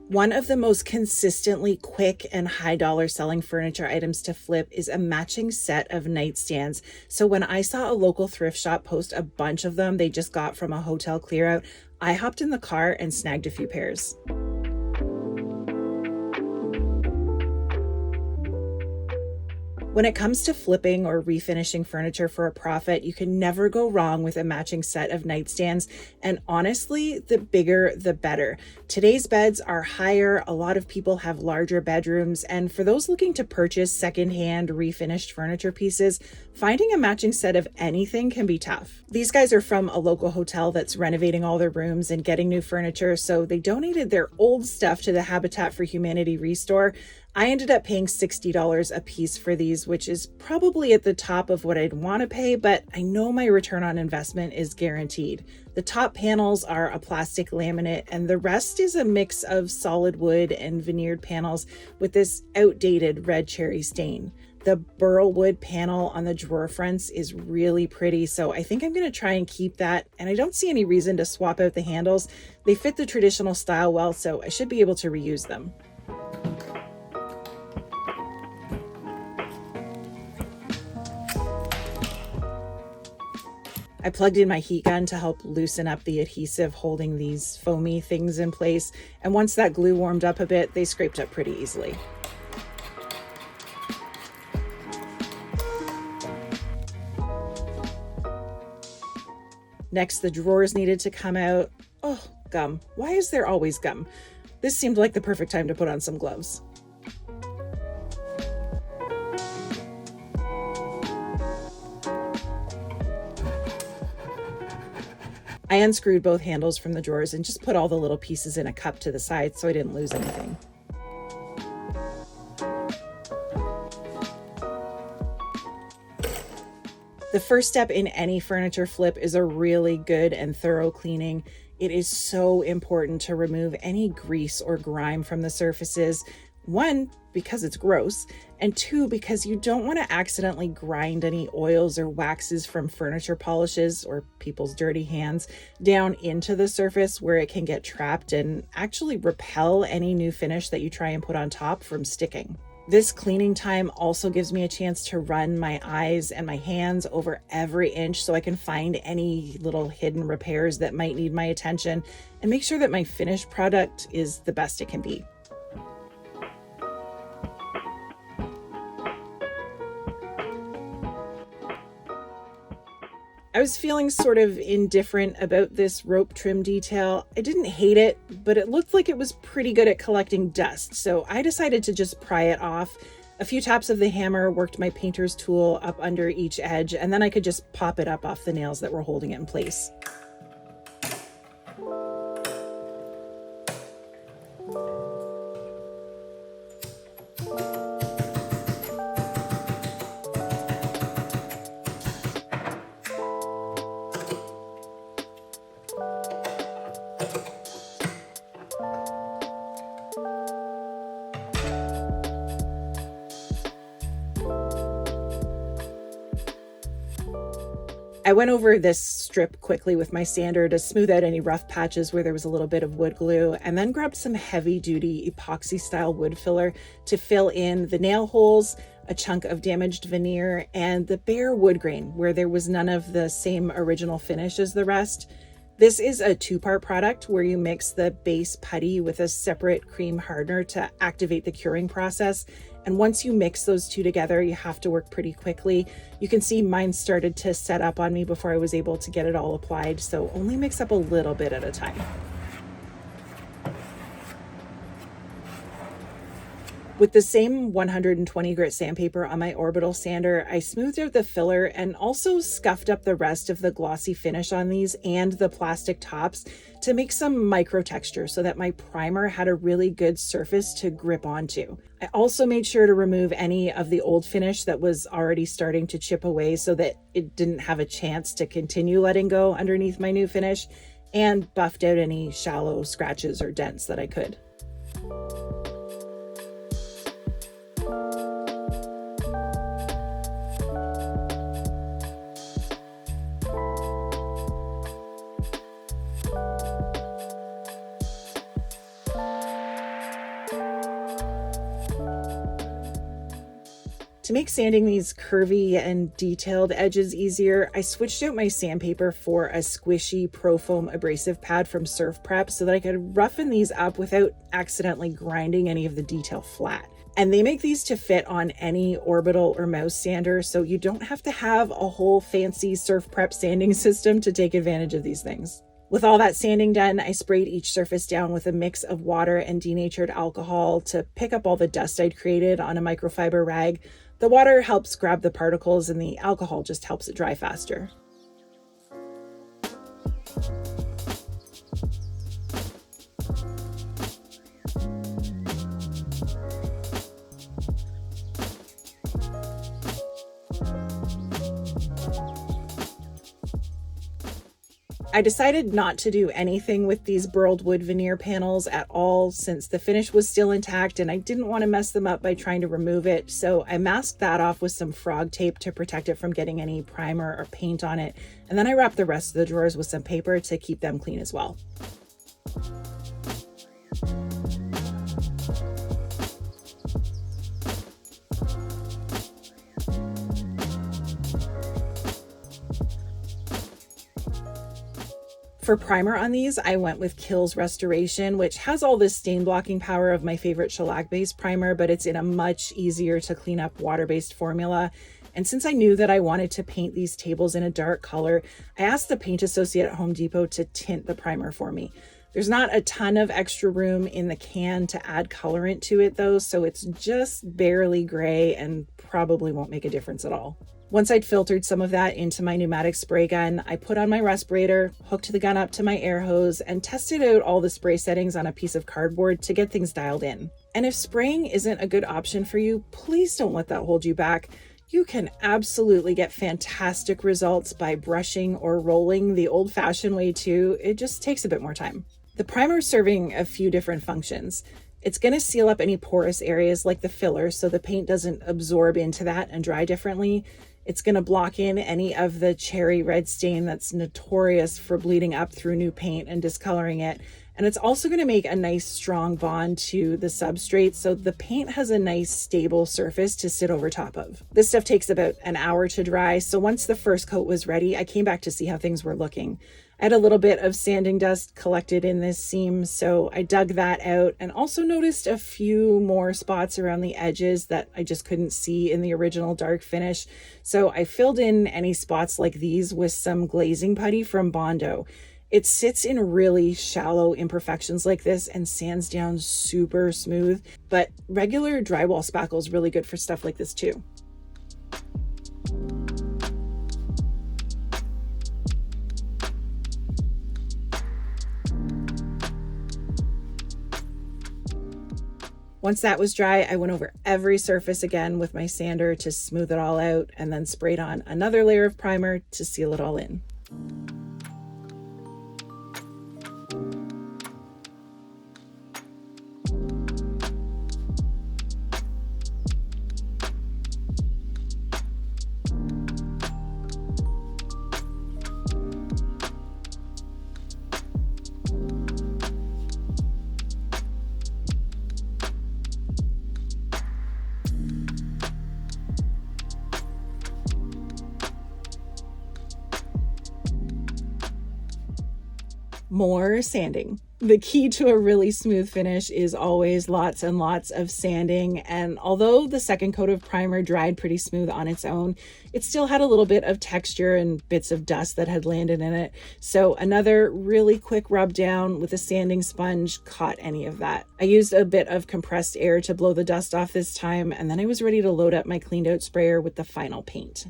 One of the most consistently quick and high dollar selling furniture items to flip is a matching set of nightstands. So when I saw a local thrift shop post a bunch of them they just got from a hotel clear out, I hopped in the car and snagged a few pairs. When it comes to flipping or refinishing furniture for a profit, you can never go wrong with a matching set of nightstands. And honestly, the bigger, the better. Today's beds are higher. A lot of people have larger bedrooms. And for those looking to purchase secondhand refinished furniture pieces, finding a matching set of anything can be tough. These guys are from a local hotel that's renovating all their rooms and getting new furniture. So they donated their old stuff to the Habitat for Humanity restore. I ended up paying $60 a piece for these, which is probably at the top of what I'd want to pay, but I know my return on investment is guaranteed. The top panels are a plastic laminate, and the rest is a mix of solid wood and veneered panels with this outdated red cherry stain. The burl wood panel on the drawer fronts is really pretty, so I think I'm going to try and keep that, and I don't see any reason to swap out the handles. They fit the traditional style well, so I should be able to reuse them. I plugged in my heat gun to help loosen up the adhesive holding these foamy things in place, and once that glue warmed up a bit, they scraped up pretty easily. Next, the drawers needed to come out. Oh, gum. Why is there always gum? This seemed like the perfect time to put on some gloves. I unscrewed both handles from the drawers and just put all the little pieces in a cup to the side so I didn't lose anything. The first step in any furniture flip is a really good and thorough cleaning. It is so important to remove any grease or grime from the surfaces. One, because it's gross, and two, because you don't want to accidentally grind any oils or waxes from furniture polishes or people's dirty hands down into the surface where it can get trapped and actually repel any new finish that you try and put on top from sticking. This cleaning time also gives me a chance to run my eyes and my hands over every inch so I can find any little hidden repairs that might need my attention and make sure that my finished product is the best it can be. I was feeling sort of indifferent about this rope trim detail. I didn't hate it, but it looked like it was pretty good at collecting dust, so I decided to just pry it off. A few taps of the hammer worked my painter's tool up under each edge, and then I could just pop it up off the nails that were holding it in place. I went over this strip quickly with my sander to smooth out any rough patches where there was a little bit of wood glue, and then grabbed some heavy-duty epoxy-style wood filler to fill in the nail holes, a chunk of damaged veneer, and the bare wood grain where there was none of the same original finish as the rest. This is a two-part product where you mix the base putty with a separate cream hardener to activate the curing process. And once you mix those two together, you have to work pretty quickly. You can see mine started to set up on me before I was able to get it all applied, so only mix up a little bit at a time. With the same 120 grit sandpaper on my orbital sander, I smoothed out the filler and also scuffed up the rest of the glossy finish on these and the plastic tops to make some micro texture so that my primer had a really good surface to grip onto. I also made sure to remove any of the old finish that was already starting to chip away so that it didn't have a chance to continue letting go underneath my new finish, and buffed out any shallow scratches or dents that I could. To make sanding these curvy and detailed edges easier, I switched out my sandpaper for a squishy Pro Foam abrasive pad from Surf Prep so that I could roughen these up without accidentally grinding any of the detail flat. And they make these to fit on any orbital or mouse sander, so you don't have to have a whole fancy Surf Prep sanding system to take advantage of these things. With all that sanding done, I sprayed each surface down with a mix of water and denatured alcohol to pick up all the dust I'd created on a microfiber rag. The water helps grab the particles and the alcohol just helps it dry faster. I decided not to do anything with these burled wood veneer panels at all since the finish was still intact and I didn't want to mess them up by trying to remove it. So I masked that off with some frog tape to protect it from getting any primer or paint on it. And then I wrapped the rest of the drawers with some paper to keep them clean as well. For primer on these, I went with Kills Restoration, which has all this stain blocking power of my favorite shellac-based primer, but it's in a much easier to clean up water-based formula. And since I knew that I wanted to paint these tables in a dark color, I asked the paint associate at Home Depot to tint the primer for me. There's not a ton of extra room in the can to add colorant to it though, so it's just barely gray and probably won't make a difference at all. Once I'd filtered some of that into my pneumatic spray gun, I put on my respirator, hooked the gun up to my air hose, and tested out all the spray settings on a piece of cardboard to get things dialed in. And if spraying isn't a good option for you, please don't let that hold you back. You can absolutely get fantastic results by brushing or rolling the old-fashioned way too. It just takes a bit more time. The primer is serving a few different functions. It's going to seal up any porous areas like the filler so the paint doesn't absorb into that and dry differently. It's going to block in any of the cherry red stain that's notorious for bleeding up through new paint and discoloring it. And it's also going to make a nice strong bond to the substrate so the paint has a nice stable surface to sit over top of. This stuff takes about an hour to dry, so once the first coat was ready, I came back to see how things were looking. I had a little bit of sanding dust collected in this seam, so I dug that out and also noticed a few more spots around the edges that I just couldn't see in the original dark finish. So I filled in any spots like these with some glazing putty from Bondo. It sits in really shallow imperfections like this and sands down super smooth, but regular drywall spackle is really good for stuff like this too. Once that was dry, I went over every surface again with my sander to smooth it all out and then sprayed on another layer of primer to seal it all in. More sanding. The key to a really smooth finish is always lots and lots of sanding. And although the second coat of primer dried pretty smooth on its own, it still had a little bit of texture and bits of dust that had landed in it. So another really quick rub down with a sanding sponge caught any of that. I used a bit of compressed air to blow the dust off this time, and then I was ready to load up my cleaned out sprayer with the final paint.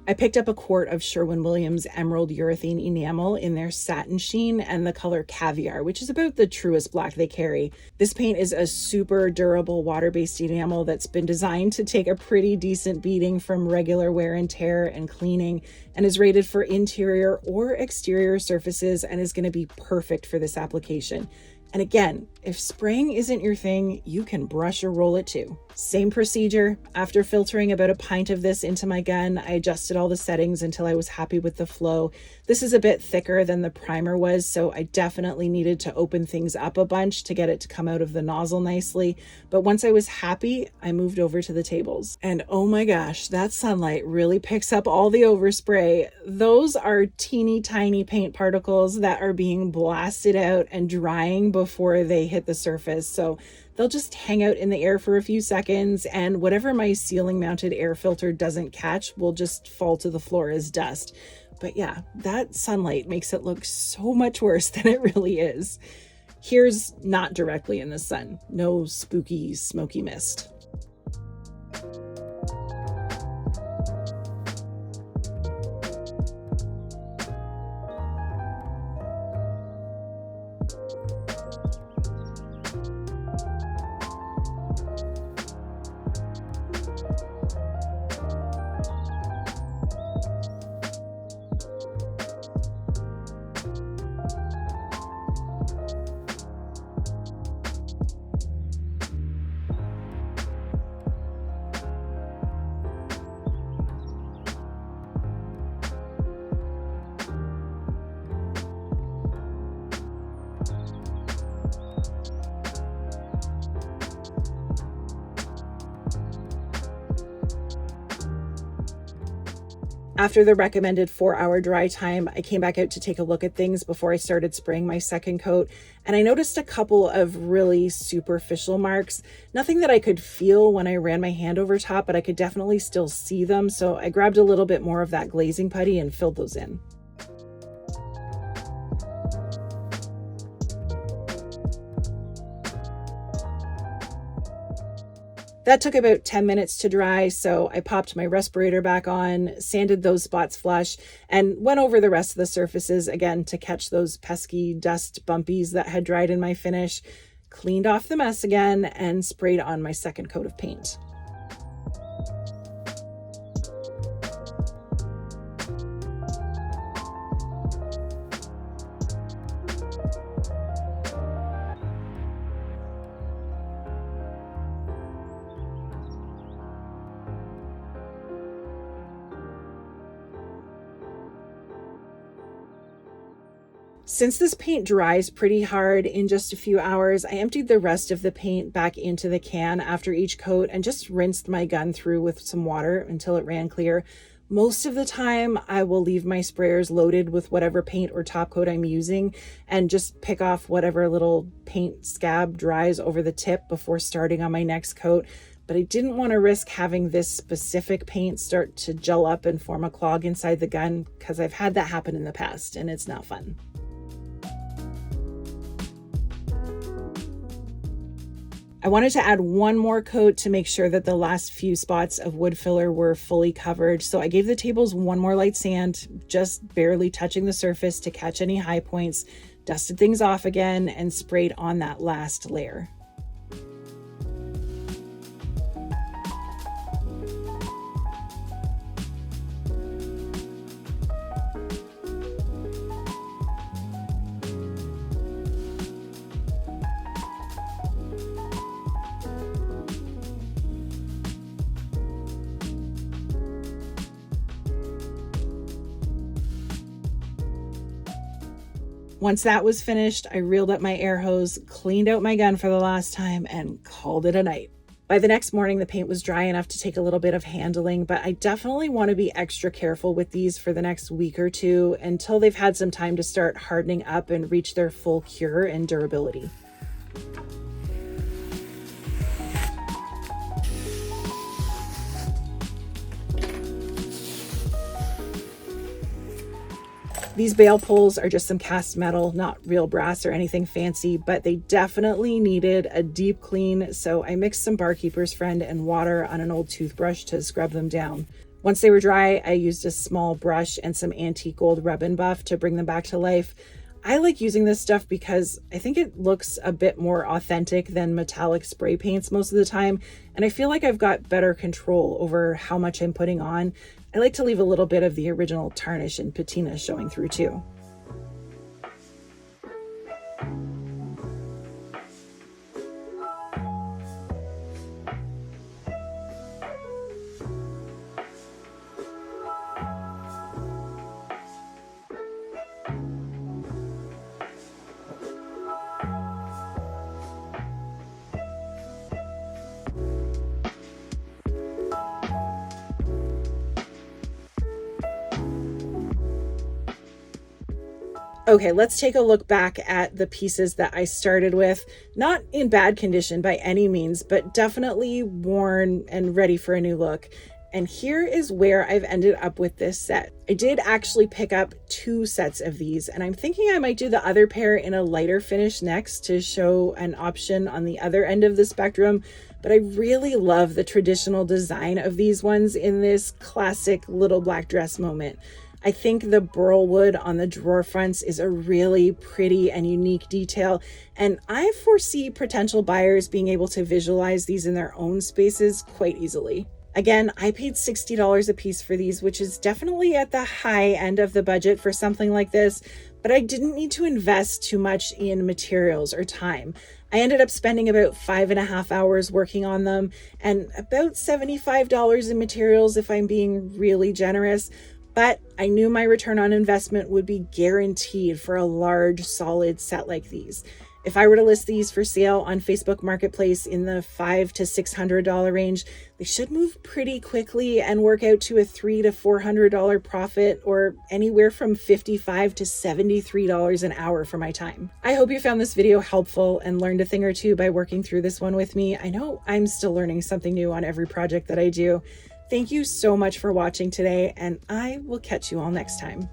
I picked up a quart of Sherwin-Williams Emerald Urethane enamel in their satin sheen and the color Caviar, which is about the truest black they carry. This paint is a super durable water-based enamel that's been designed to take a pretty decent beating from regular wear and tear and cleaning, and is rated for interior or exterior surfaces and is going to be perfect for this application. And again, If spraying isn't your thing, you can brush or roll it too. Same procedure. After filtering about a pint of this into my gun, I adjusted all the settings until I was happy with the flow. This is a bit thicker than the primer was, so I definitely needed to open things up a bunch to get it to come out of the nozzle nicely. But once I was happy, I moved over to the tables. And oh my gosh, that sunlight really picks up all the overspray. Those are teeny tiny paint particles that are being blasted out and drying before they hit the surface. So they'll just hang out in the air for a few seconds, and whatever my ceiling mounted air filter doesn't catch will just fall to the floor as dust. But yeah, that sunlight makes it look so much worse than it really is. Here's not directly in the sun. No spooky, smoky mist. After the recommended 4-hour dry time, I came back out to take a look at things before I started spraying my second coat, and I noticed a couple of really superficial marks. Nothing that I could feel when I ran my hand over top, but I could definitely still see them, so I grabbed a little bit more of that glazing putty and filled those in. That took about 10 minutes to dry, so I popped my respirator back on, sanded those spots flush, and went over the rest of the surfaces again to catch those pesky dust bumpies that had dried in my finish, cleaned off the mess again, and sprayed on my second coat of paint. Since this paint dries pretty hard in just a few hours, I emptied the rest of the paint back into the can after each coat and just rinsed my gun through with some water until it ran clear. Most of the time, I will leave my sprayers loaded with whatever paint or top coat I'm using and just pick off whatever little paint scab dries over the tip before starting on my next coat. But I didn't want to risk having this specific paint start to gel up and form a clog inside the gun because I've had that happen in the past and it's not fun. I wanted to add one more coat to make sure that the last few spots of wood filler were fully covered. So I gave the tables one more light sand, just barely touching the surface to catch any high points, dusted things off again, and sprayed on that last layer. Once that was finished, I reeled up my air hose, cleaned out my gun for the last time, and called it a night. By the next morning, the paint was dry enough to take a little bit of handling, but I definitely want to be extra careful with these for the next week or two until they've had some time to start hardening up and reach their full cure and durability. These bale pulls are just some cast metal, not real brass or anything fancy, but they definitely needed a deep clean, so I mixed some Barkeeper's Friend and water on an old toothbrush to scrub them down. Once they were dry, I used a small brush and some antique gold rub and buff to bring them back to life. I like using this stuff because I think it looks a bit more authentic than metallic spray paints most of the time, and I feel like I've got better control over how much I'm putting on. I like to leave a little bit of the original tarnish and patina showing through too. Okay, let's take a look back at the pieces that I started with. Not in bad condition by any means, but definitely worn and ready for a new look. And here is where I've ended up with this set. I did actually pick up 2 sets of these, and I'm thinking I might do the other pair in a lighter finish next to show an option on the other end of the spectrum. But I really love the traditional design of these ones in this classic little black dress moment. I think the burl wood on the drawer fronts is a really pretty and unique detail, and I foresee potential buyers being able to visualize these in their own spaces quite easily. Again, I paid $60 a piece for these, which is definitely at the high end of the budget for something like this, but I didn't need to invest too much in materials or time. I ended up spending about 5.5 hours working on them and about $75 in materials if I'm being really generous. But I knew my return on investment would be guaranteed for a large, solid set like these. If I were to list these for sale on Facebook Marketplace in the $500 to $600 range, they should move pretty quickly and work out to a $300 to $400 profit, or anywhere from $55 to $73 an hour for my time. I hope you found this video helpful and learned a thing or two by working through this one with me. I know I'm still learning something new on every project that I do. Thank you so much for watching today, and I will catch you all next time.